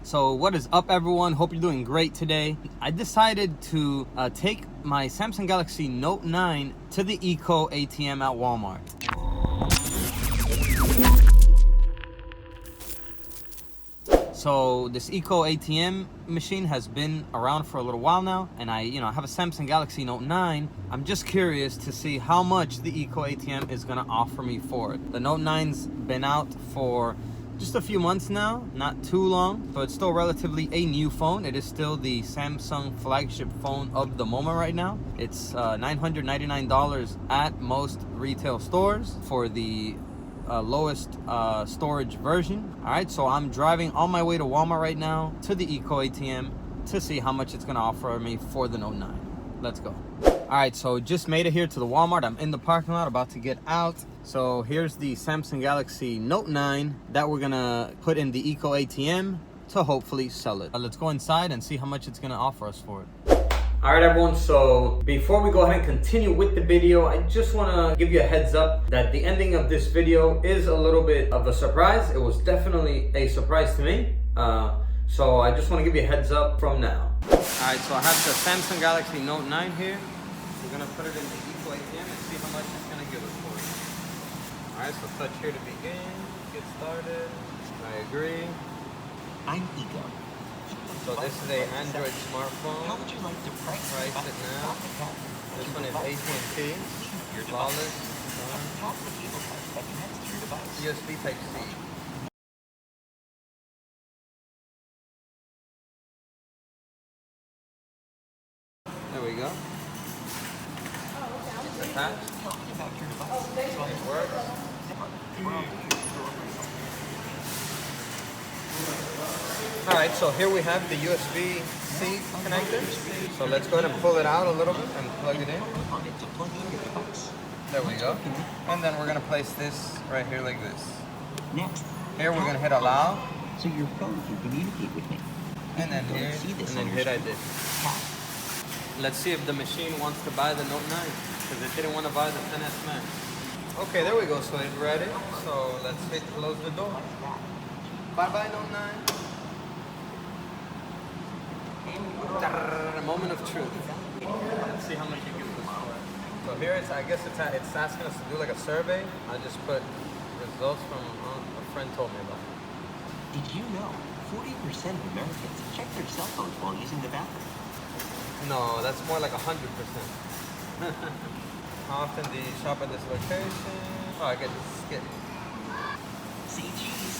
So what is up, everyone? Hope you're doing great today. I decided to take my Samsung Galaxy Note 9 to the ecoATM at Walmart. So this ecoATM machine has been around for a little while now, and I have a Samsung Galaxy Note 9. I'm just curious to see how much the ecoATM is gonna offer me for it. The Note 9's been out for just a few months now, not too long, so it's still relatively a new phone. It is still the Samsung flagship phone of the moment right now. It's $999 at most retail stores for the lowest storage version. All right, so I'm driving on my way to Walmart right now to the ecoATM to see how much it's gonna offer me for the Note 9. Let's go. All right, so just made it here to the Walmart. I'm in the parking lot about to get out. So here's the Samsung Galaxy Note 9 that we're gonna put in the ecoATM to hopefully sell it. Let's go inside and see how much it's gonna offer us for it. All right, everyone, so before we go ahead and continue with the video, I just want to give you a heads up that the ending of this video is a little bit of a surprise. It was definitely a surprise to me. So I just want to give you a heads up from now. All right, so I have the Samsung Galaxy Note 9 here. We're going to put it in the ecoATM and see how much it's going to give us for it. All right, so touch here to begin, get started. I agree. I'm Ego. So this is an Android smartphone. How would you like to price it now? This one is AT&T. Flawless. USB Type-C. There we go. It's attached. It works. Alright, so here we have the USB-C connector. So let's go ahead and pull it out a little bit and plug it in. There we go. And then we're going to place this right here like this. Next. Here we're going to hit allow. So your phone can communicate with me. And then here, and then hit I did. Let's see if the machine wants to buy the Note 9, because it didn't want to buy the 10S Max. Okay, there we go. So it's ready. So let's hit close the door. Bye-bye, Note 9. A moment of truth. Let's see how much you give us for it. So here I guess it's asking us to do like a survey. I just put results from a friend told me about. Did you know 40% of Americans check their cell phones while using the bathroom? No, that's more like 100%. How often do you shop at this location? Oh, I get to skip. Say cheese.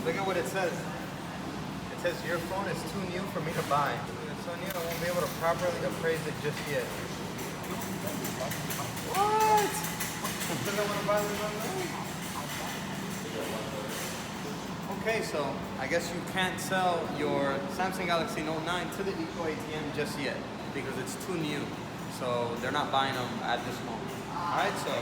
Look at what it says. It says your phone is too new for me to buy. It's so new I won't be able to properly appraise it just yet. What? Because I want to buy the Note 9. Okay, so I guess you can't sell your Samsung Galaxy Note 9 to the ecoATM just yet because it's too new. So they're not buying them at this moment. Alright, so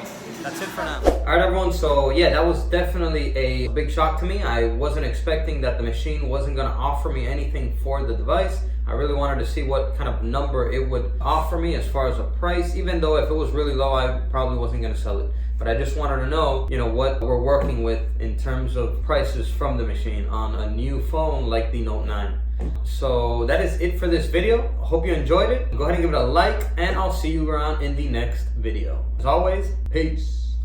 that's it for now. Alright, everyone, so yeah, that was definitely a big shock to me. I wasn't expecting that the machine wasn't going to offer me anything for the device. I really wanted to see what kind of number it would offer me as far as a price, even though if it was really low, I probably wasn't going to sell it. But I just wanted to know, what we're working with in terms of prices from the machine on a new phone like the Note 9. So that is it for this video. Hope you enjoyed it. Go ahead and give it a like, and I'll see you around in the next video. As always, peace.